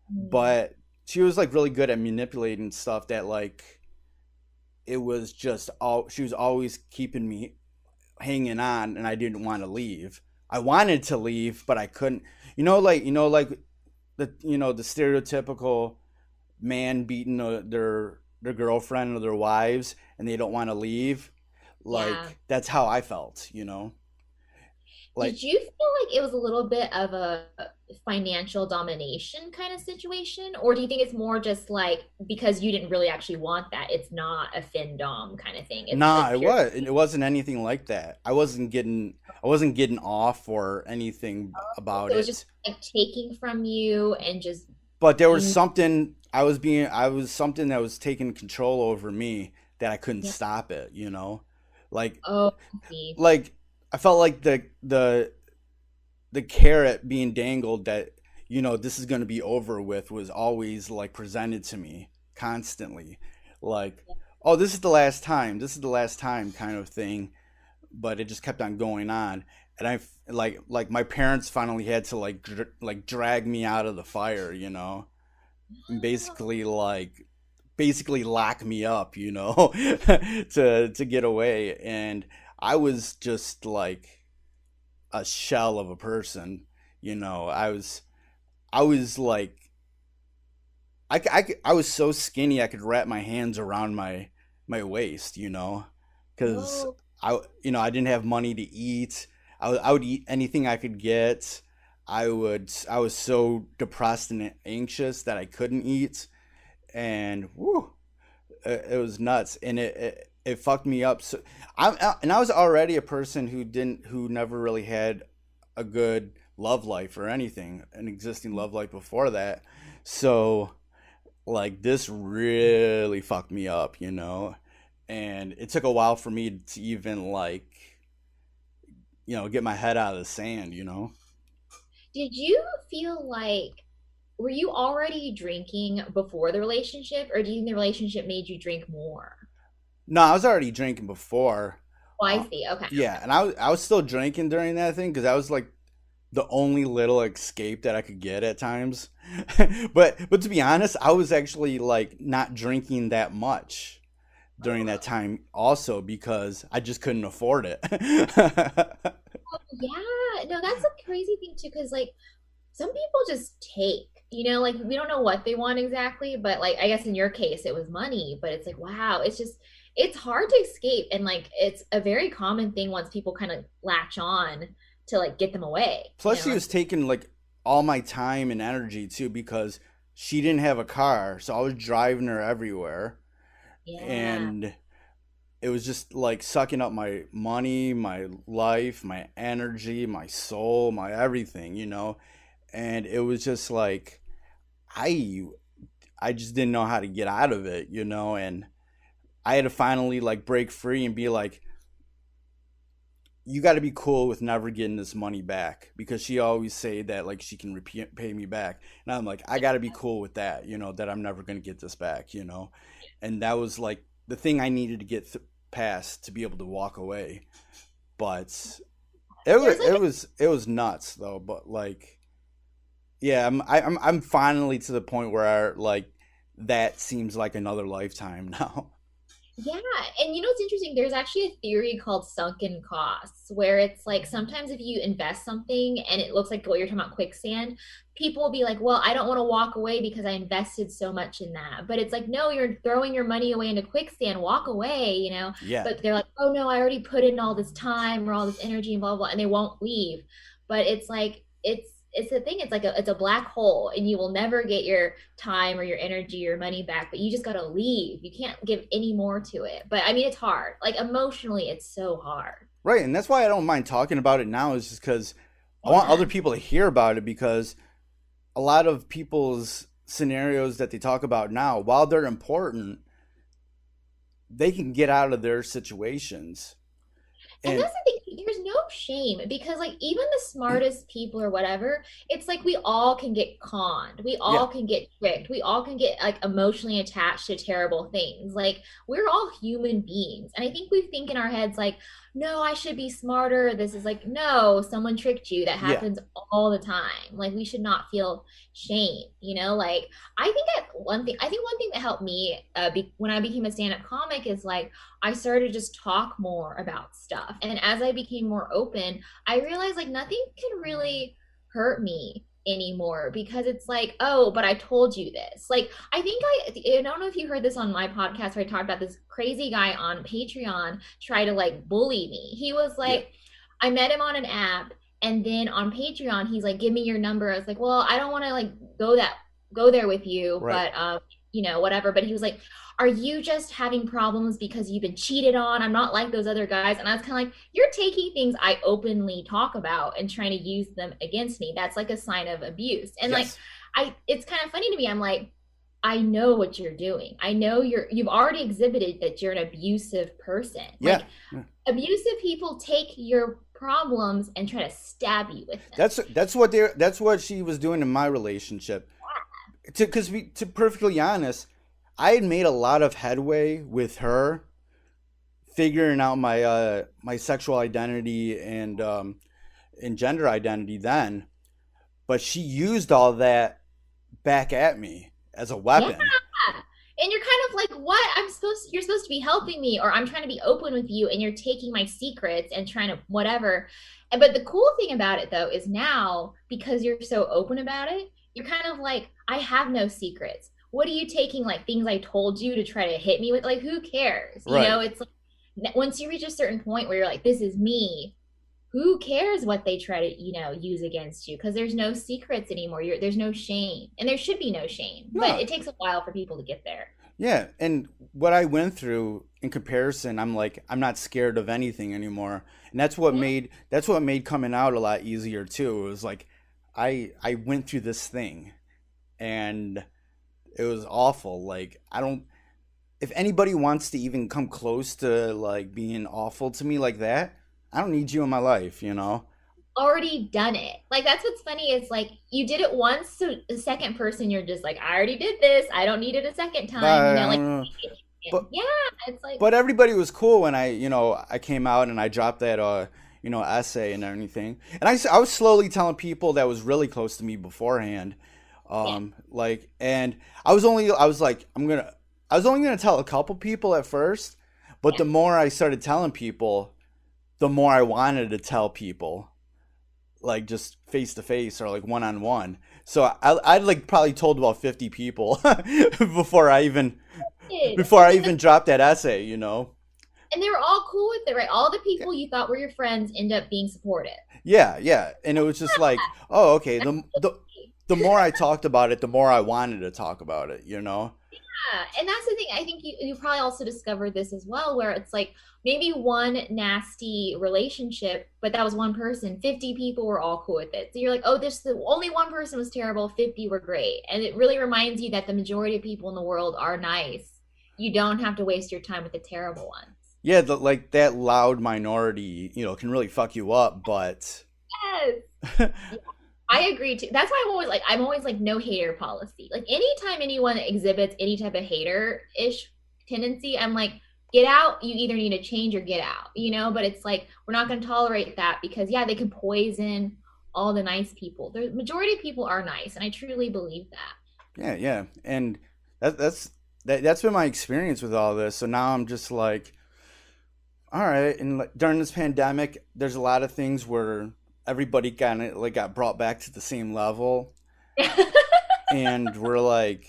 Hmm. But she was like really good at manipulating stuff that like it was just all she was always keeping me hanging on, and I didn't want to leave. I wanted to leave, but I couldn't. Like the stereotypical man beating their girlfriend or their wives, and they don't want to leave. Yeah. Like that's how I felt. Like Did you feel like it was a little bit of a financial domination kind of situation? Or do you think it's more just like because you didn't really actually want that, it's not a fin dom kind of thing? It's nah, like pure, it wasn't anything like that. I wasn't getting off or anything about so it was just it. like taking from you and just But there was being, something I was something that was taking control over me that I couldn't yeah. stop it. Like Oh, I see. like I felt like the carrot being dangled that this is going to be over with was always like presented to me constantly, like, oh, this is the last time kind of thing. But it just kept on going on, and like my parents finally had to like drag me out of the fire, and basically lock me up, to get away. And I was just like a shell of a person. I was like I was so skinny I could wrap my hands around my waist, because Oh, I didn't have money to eat. I would eat anything I could get. I was so depressed and anxious that I couldn't eat, and whoo, it was nuts, and it fucked me up. And I was already a person who never really had a good love life or anything, an existing love life before that. So like this really fucked me up, you know? And it took a while for me to even like, you know, get my head out of the sand, you know? Did you feel like, were you already drinking before the relationship, or do you think the relationship made you drink more? No, I was already drinking before. Oh, I Uh, see. Okay. yeah, and I was still drinking during that thing because I was like the only little escape that I could get at times. But to be honest, I was actually like not drinking that much during that time also because I just couldn't afford it. Yeah, no, that's a crazy thing too, because like some people just take, like we don't know what they want exactly, but like I guess in your case it was money, but it's like, wow, it's hard to escape. And like it's a very common thing once people kind of latch on to like get them away, Plus, she was taking like all my time and energy too because she didn't have a car, so I was driving her everywhere, Yeah. and it was just like sucking up my money, my life, my energy, my soul, my everything, you know. And it was just like I I just didn't know how to get out of it, you know, and I had to finally like break free and be like, you got to be cool with never getting this money back because she always say that like she can pay me back, and I'm like, I got to be cool with that, you know, that I'm never going to get this back, you know. And that was like the thing I needed to get past to be able to walk away. But There's like it was nuts though. But like, yeah, I'm finally to the point where like that seems like another lifetime now. Yeah, and what's interesting? There's actually a theory called sunken costs, where it's like sometimes if you invest something and it looks like what you're talking about, quicksand, people will be like, well, I don't want to walk away because I invested so much in that. But it's like, no, you're throwing your money away into quicksand, walk away. Yeah. But they're like, oh no, I already put in all this time or all this energy and blah, blah, and they won't leave. But it's like, it's the thing, it's a black hole, and you will never get your time or your energy or money back, but you just got to leave. You can't give any more to it. But I mean, it's hard, like emotionally it's so hard. Right, and that's why I don't mind talking about it now is just because I want Yeah. other people to hear about it because a lot of people's scenarios that they talk about now, while they're important, they can get out of their situations. And And that's the thing, there's no shame, because like even the smartest people or whatever, it's like we all can get conned. We yeah, all can get tricked. We all can get like emotionally attached to terrible things. Like we're all human beings. And I think we think in our heads like, no, I should be smarter. This is like, no, someone tricked you. That yeah, happens all the time. Like we should not feel shame, Like I think one thing that helped me when I became a stand-up comic is like I started to just talk more about stuff. And as I became more open, I realized like nothing can really hurt me anymore, because it's like, oh, but I told you this. Like I don't know if you heard this on my podcast where I talked about this crazy guy on Patreon try to like bully me. He was yeah, like, I met him on an app, and then on Patreon he's like, give me your number. I was like, well, I don't want to like go there with you, right. but whatever. But he was like, are you just having problems because you've been cheated on? I'm not like those other guys. And I was kind of like, you're taking things I openly talk about and trying to use them against me. That's like a sign of abuse. And like, Yes. it's kind of funny to me. I'm like, I know what you're doing. I know you've already exhibited that you're an abusive person. Yeah. Like Yeah. abusive people take your problems and try to stab you with them. That's what she was doing in my relationship. To perfectly honest, I had made a lot of headway with her figuring out my sexual identity and gender identity then, but she used all that back at me as a Yeah. weapon. And you're kind of like, what? You're supposed to be helping me, or I'm trying to be open with you, and you're taking my secrets and trying to whatever. But the cool thing about it though is now, because you're so open about it, you're kind of like, I have no secrets. What are you taking like things I told you to try to hit me with? Like, who cares? Right. It's like once you reach a certain point where you're like, this is me, who cares what they try to use against you, because there's no secrets anymore. There's no shame, and there should be no shame, but No. it takes a while for people to get there. Yeah, and what I went through in comparison, I'm like, I'm not scared of anything anymore. And that's what Yeah. made coming out a lot easier too. It was like I went through this thing, and it was awful. Like, I don't, if anybody wants to even come close to like being awful to me like that, I don't need you in my life, you know? Already done it. Like that's what's funny is like you did it once, so the second person you're just like, I already did this. I don't need it a second time. But, Like but yeah, it's like but everybody was cool when I came out and I dropped that essay and everything. And I was slowly telling people that was really close to me beforehand. yeah, And I was only gonna tell a couple people at first, but yeah. the more I started telling people, the more I wanted to tell people, like just face to face or like one on one. So I'd like probably told about 50 people before I even Did. before I even dropped that essay, you know? And they were all cool with it, right? All the Yeah, people you thought were your friends end up being supportive. yeah, yeah. And it was just like, oh, okay. That's The more I talked about it, the more I wanted to talk about it, you know? yeah, and that's the thing. I think you probably also discovered this as well, where it's like maybe one nasty relationship, but that was one person. 50 people were all cool with it. So you're like, oh, this the only one person was terrible, 50 were great. And it really reminds you that the majority of people in the world are nice. You don't have to waste your time with the terrible ones. Yeah, like that loud minority, can really fuck you up, but Yes. I agree too. That's why I'm always like no hater policy. Like anytime anyone exhibits any type of hater-ish tendency, I'm like, get out. You either need to change or get out, but it's like we're not going to tolerate that because yeah, they can poison all the nice people. The majority of people are nice, and I truly believe that. yeah, yeah. And that's been my experience with all this. So now I'm just like, all right. And like, during this pandemic, there's a lot of things where everybody kind of like got brought back to the same level, and we're like,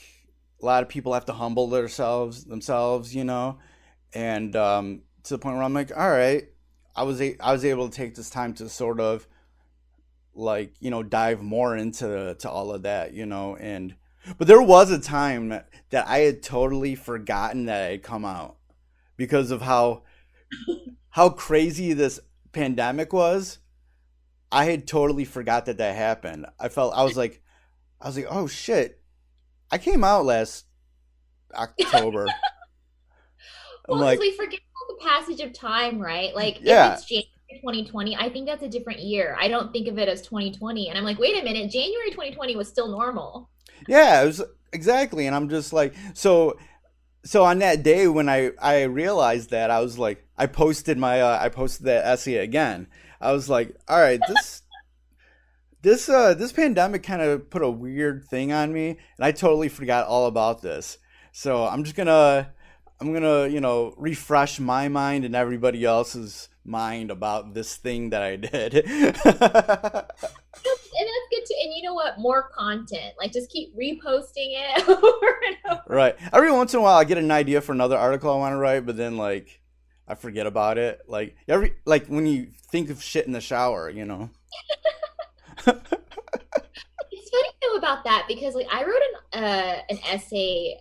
a lot of people have to humble themselves, and to the point where I'm like, all right, I was able to take this time to sort of like dive more into to all of that, and but there was a time that I had totally forgotten that it had come out because of how crazy this pandemic was. I had totally forgot that happened. I was like, oh shit, I came out last October. I'm Well, because like, we forget about the passage of time, right? Like if yeah, it's January 2020, I think that's a different year. I don't think of it as 2020. And I'm like, wait a minute, January 2020 was still normal. yeah, it was exactly. And I'm just like, so on that day when I realized that, I was like, I posted that essay again. I was like, all right, this pandemic kind of put a weird thing on me, and I totally forgot all about this. So I'm gonna refresh my mind and everybody else's mind about this thing that I did. And that's good too. And you know what? More content. Like just keep reposting it over and over. Right. Every once in a while, I get an idea for another article I want to write, but then like I forget about it. Like when you think of shit in the shower. It's funny though about that because like I wrote an essay.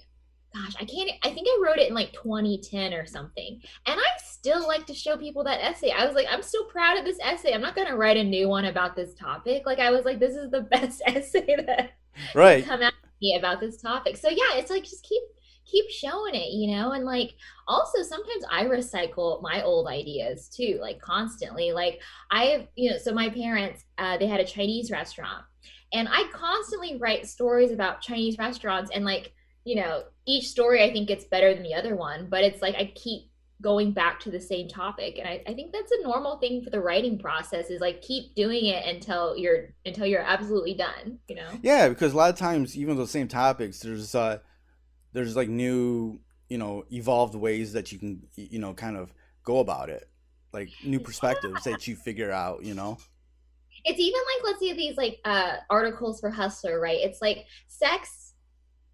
Gosh, I think I wrote it in like 2010 or something. And I still like to show people that essay. I was like, I'm still proud of this essay. I'm not gonna write a new one about this topic. Like I was like, this is the best essay that has Right. come out of me about this topic. So yeah, it's like just keep showing it, and like also sometimes I recycle my old ideas too, like constantly. Like I have, so my parents, they had a Chinese restaurant, and I constantly write stories about Chinese restaurants, and like, each story I think gets better than the other one, but it's like I keep going back to the same topic. And I think that's a normal thing for the writing process is like keep doing it until you're absolutely done. Yeah, because a lot of times, even those same topics, there's like new, evolved ways that you can, kind of go about it, like new perspectives that you figure out. It's even like let's say these like articles for Hustler, right? It's like sex.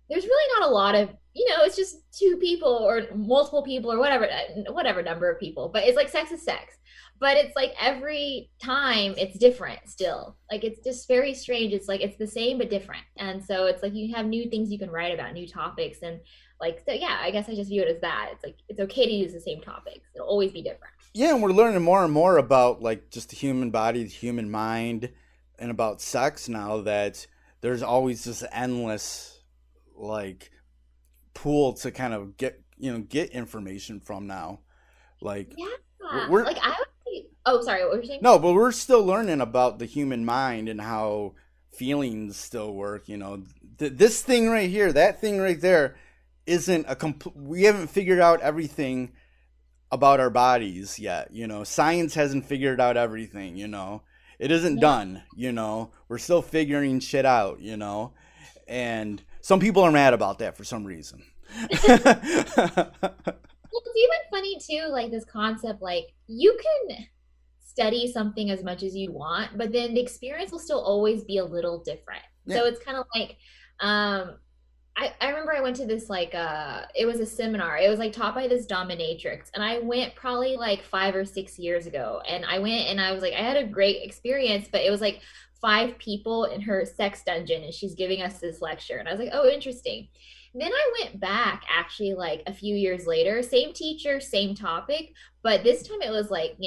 There's really not a lot of, it's just two people or multiple people or whatever number of people, but it's like sex is sex. But it's like every time it's different still. Like it's just very strange. It's like it's the same but different. And so it's like you have new things you can write about, new topics. And like, so yeah, I guess I just view it as that. It's like it's okay to use the same topics. It'll always be different. Yeah, and we're learning more and more about like just the human body, the human mind, and about sex now that there's always this endless like pool to kind of get information from now. Like Yeah. we're Like I would say, oh, sorry, what were you saying? no, but we're still learning about the human mind and how feelings still work. This thing right here, that thing right there, isn't a we haven't figured out everything about our bodies yet. Science hasn't figured out everything. It isn't Yeah. done. We're still figuring shit out. And some people are mad about that for some reason. Well, it's even funny too, like this concept, like you can study something as much as you want, but then the experience will still always be a little different. Yeah. So it's kind of like, I remember I went to this like it was a seminar. It was like taught by this dominatrix, and I went probably like 5 or 6 years ago. And I went and I was like, I had a great experience, but it was like 5 people in her sex dungeon, and she's giving us this lecture. And I was like, oh, interesting. Then I went back actually like a few years later, same teacher, same topic, but this time it was like,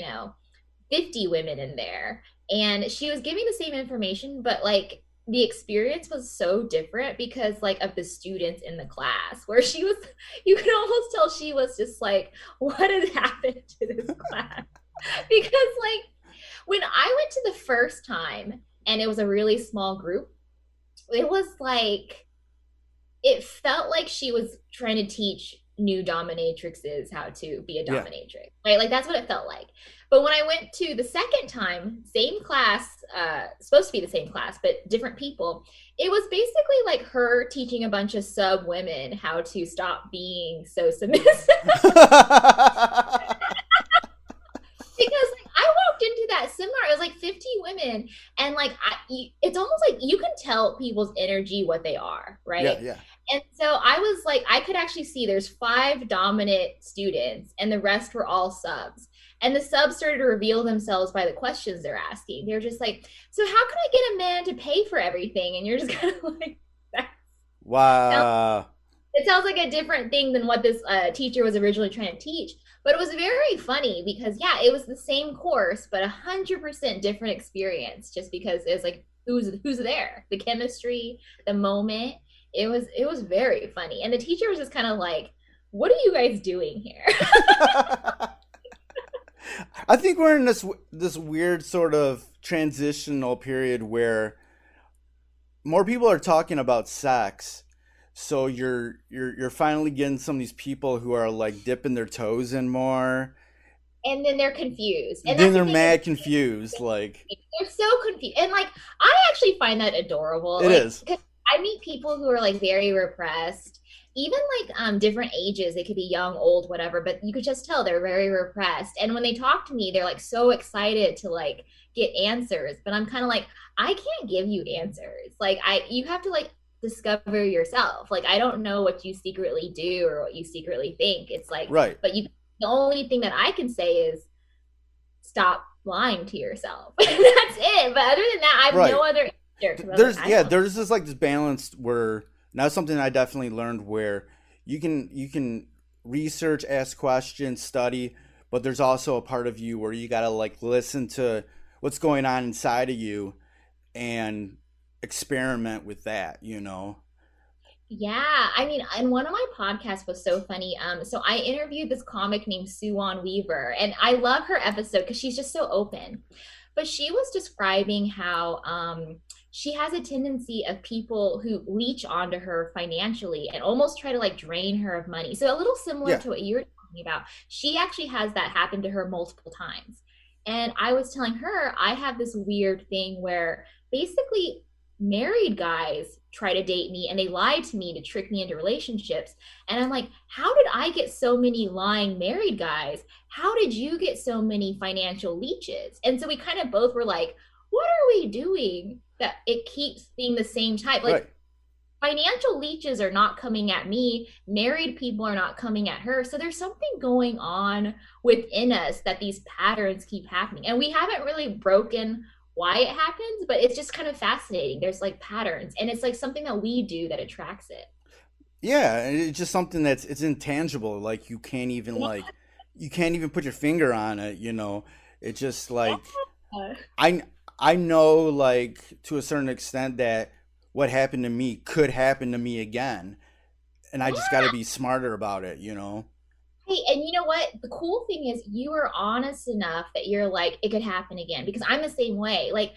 50 women in there. And she was giving the same information, but like the experience was so different because like of the students in the class where she was, you could almost tell she was just like, what had happened to this class? Because like when I went to the first time and it was a really small group, it was like, it felt like she was trying to teach new dominatrixes how to be a Yeah. dominatrix, right? Like that's what it felt like. But when I went to the second time, same class, supposed to be the same class, but different people, it was basically like her teaching a bunch of sub women how to stop being so submissive. Because like I walked into that seminar, it was like 50 women, and like it's almost like you can tell people's energy what they are, right? Yeah, yeah. And so I was like, I could actually see there's 5 dominant students, and the rest were all subs. And the subs started to reveal themselves by the questions they're asking. They're just like, so how can I get a man to pay for everything? And you're just kind of like, that Wow. it sounds like a different thing than what this teacher was originally trying to teach. But it was very funny because yeah, it was the same course, but 100% different experience. Just because it was like who's there, the chemistry, the moment. It was very funny, and the teacher was just kind of like, "What are you guys doing here?" I think we're in this weird sort of transitional period where more people are talking about sex. So you're finally getting some of these people who are like dipping their toes in more. And then they're confused, and Then that's the they're thing. mad confused. Like They're so confused, and like I actually find that adorable. it Like, is. 'cause I meet people who are like very repressed, even like different ages. They could be young, old, whatever, but you could just tell they're very repressed. And when they talk to me, they're like so excited to like get answers. But I'm kind of like, I can't give you answers. Like you have to like discover yourself. Like I don't know what you secretly do or what you secretly think. It's like, Right. but the only thing that I can say is stop lying to yourself. That's it. But other than that, I have Right. no other answer. 'Cause I'm There's like, I yeah, don't. there's this like this balance where now something I definitely learned where you can research, ask questions, study, but there's also a part of you where you gotta like listen to what's going on inside of you and experiment with that. Yeah, I mean, and one of my podcasts was so funny. So I interviewed this comic named Suwan Weaver, and I love her episode because she's just so open. But she was describing how she has a tendency of people who leech onto her financially and almost try to like drain her of money. So a little similar Yeah. to what you're talking about. She actually has that happen to her multiple times. And I was telling her I have this weird thing where basically married guys try to date me and they lie to me to trick me into relationships. And I'm like, how did I get so many lying married guys? How did you get so many financial leeches? And so we kind of both were like, what are we doing that it keeps being the same type? Like, Right. financial leeches are not coming at me, married people are not coming at her. So there's something going on within us that these patterns keep happening. And we haven't really broken why it happens, but it's just kind of fascinating. There's like patterns, and it's like something that we do that attracts it. Yeah, and it's just something it's intangible. Like you can't even put your finger on it. It's just like Yeah. I I know, like, to a certain extent that what happened to me could happen to me again. And I just got to Yeah. be smarter about it, you know? Hey, and you know what? The cool thing is you are honest enough that you're like, it could happen again. Because I'm the same way. Like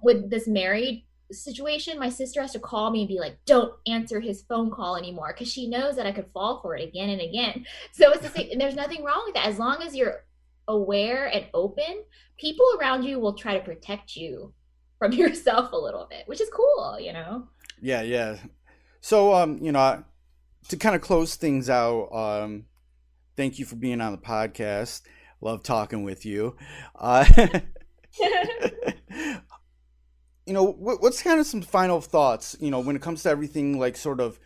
with this married situation, my sister has to call me and be like, don't answer his phone call anymore. Because she knows that I could fall for it again and again. So it's the same. And there's nothing wrong with that. As long as you're aware and open, people around you will try to protect you from yourself a little bit, which is cool, you know? Yeah, yeah. So, to kind of close things out, thank you for being on the podcast. Love talking with you. Uh, what's kind of some final thoughts, when it comes to everything like sort of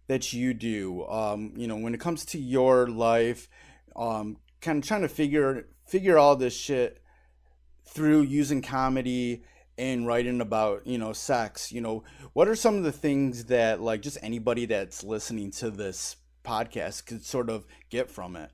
that you do, when it comes to your life, kind of trying to figure all this shit through using comedy and writing about, sex, what are some of the things that like just anybody that's listening to this podcast could sort of get from it?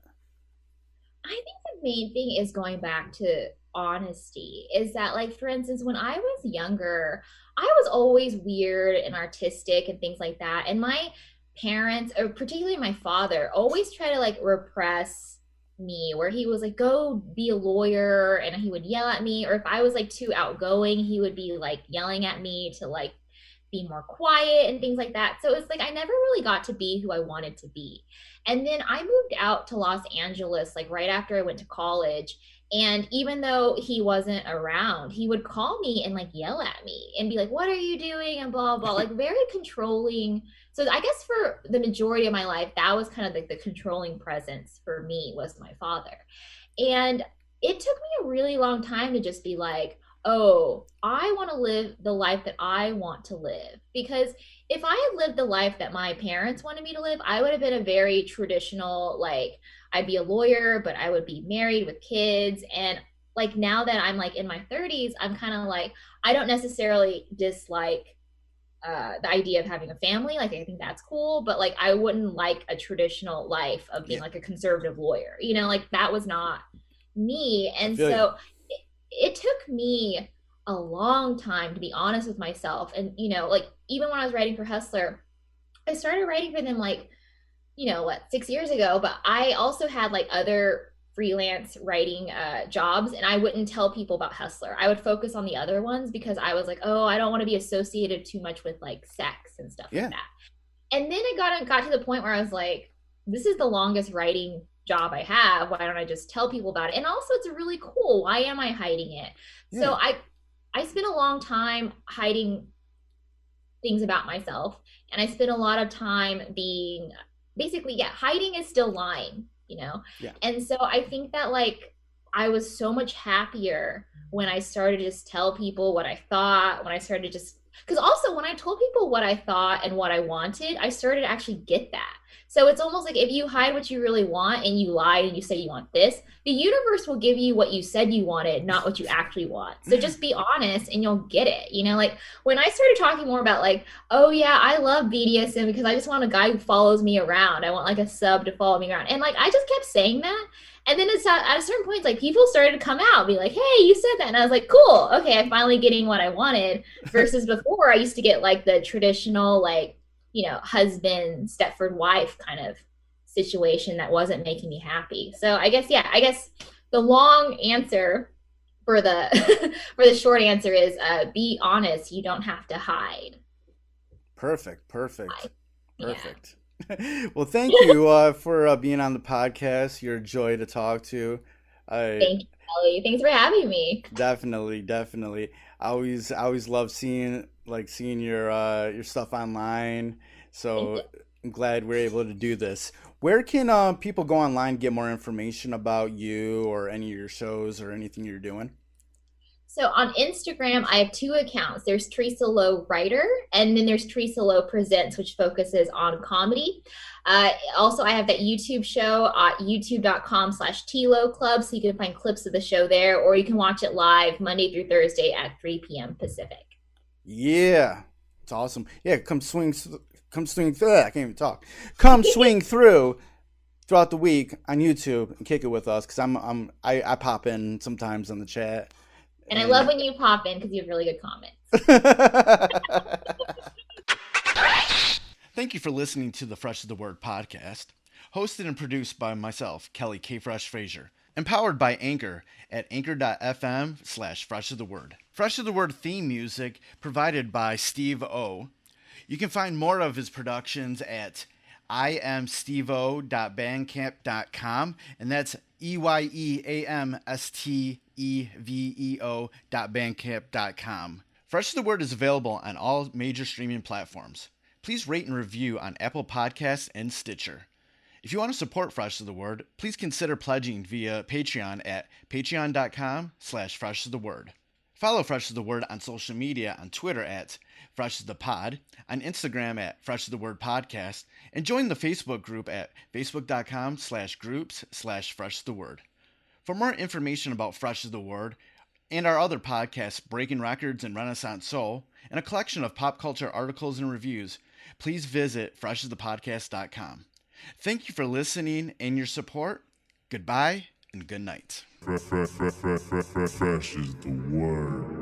I think the main thing is going back to honesty. Is that, like, for instance, when I was younger, I was always weird and artistic and things like that. And my parents, or particularly my father, always try to like repress me, where he was like, go be a lawyer, and he would yell at me. Or if I was like too outgoing, he would be like yelling at me to like be more quiet and things like that. So it's like I never really got to be who I wanted to be. And then I moved out to Los Angeles like right after I went to college. And even though he wasn't around, he would call me and like yell at me and be like, what are you doing? And blah, blah, like very controlling. So I guess for the majority of my life, that was kind of like the controlling presence for me was my father. And it took me a really long time to just be like, oh, I want to live the life that I want to live. Because if I had lived the life that my parents wanted me to live, I would have been a very traditional, like, I'd be a lawyer, but I would be married with kids. And like now that I'm like in my 30s, I'm kind of like, I don't necessarily dislike the idea of having a family. Like, I think that's cool, but like, I wouldn't like a traditional life of being like a conservative lawyer, like that was not me. And so it took me a long time to be honest with myself. And, like even when I was writing for Hustler, I started writing for them like, 6 years ago, but I also had like other freelance writing jobs, and I wouldn't tell people about Hustler. I would focus on the other ones because I was like, oh, I don't want to be associated too much with like sex and stuff like that. And then it got to the point where I was like, this is the longest writing job I have. Why don't I just tell people about it? And also it's really cool. Why am I hiding it? Yeah. So I spent a long time hiding things about myself, and I spent a lot of time being basically, hiding is still lying, Yeah. And so I think that like I was so much happier when I started to just tell people what I thought, when I started to just, because also when I told people what I thought and what I wanted, I started to actually get that. So it's almost like if you hide what you really want and you lied and you say you want this, the universe will give you what you said you wanted, not what you actually want. So just be honest and you'll get it. Like when I started talking more about like, oh yeah, I love BDSM because I just want a guy who follows me around. I want like a sub to follow me around. And like I just kept saying that. And then it's at a certain point, like people started to come out, be like, hey, you said that. And I was like, cool. Okay, I'm finally getting what I wanted. Versus before I used to get like the traditional like, husband, Stepford wife kind of situation that wasn't making me happy. So I guess the long answer for the for the short answer is be honest. You don't have to hide. Perfect. Well, thank you for being on the podcast. You're a joy to talk to. Thank you, Kelly. Thanks for having me. Definitely. I always love seeing your stuff online. So I'm glad we're able to do this. Where can people go online, get more information about you or any of your shows or anything you're doing? So on Instagram, I have 2 accounts. There's Teresa Lo Writer, and then there's Teresa Lo Presents, which focuses on comedy. Also, I have that YouTube show at youtube.com/TLO Club, so you can find clips of the show there, or you can watch it live Monday through Thursday at 3 p.m. Pacific. Yeah, it's awesome. Yeah, come swing through. I can't even talk. Come swing through throughout the week on YouTube and kick it with us, because I pop in sometimes on the chat. And I love when you pop in because you have really good comments. Thank you for listening to the Fresh is the Word podcast, hosted and produced by myself, Kelly K. Fresh Frazier, empowered by Anchor at anchor.fm/Fresh is the Word. Fresh is the Word theme music provided by Steve O. You can find more of his productions at iamsteveo.bandcamp.com, and that's EYEAMSTEVEO.bandcamp.com. Fresh is the Word is available on all major streaming platforms. Please rate and review on Apple Podcasts and Stitcher. If you want to support Fresh is the Word, please consider pledging via Patreon at patreon.com/freshisthe word. Follow Fresh is the Word on social media on Twitter at Fresh is the Pod, on Instagram at Fresh is the Word Podcast, and join the Facebook group at facebook.com/groups/Fresh is the Word. For more information about Fresh is the Word and our other podcasts, Breaking Records and Renaissance Soul, and a collection of pop culture articles and reviews, please visit freshesthepodcast.com. Thank you for listening and your support. Goodbye and good night. Fresh is the word.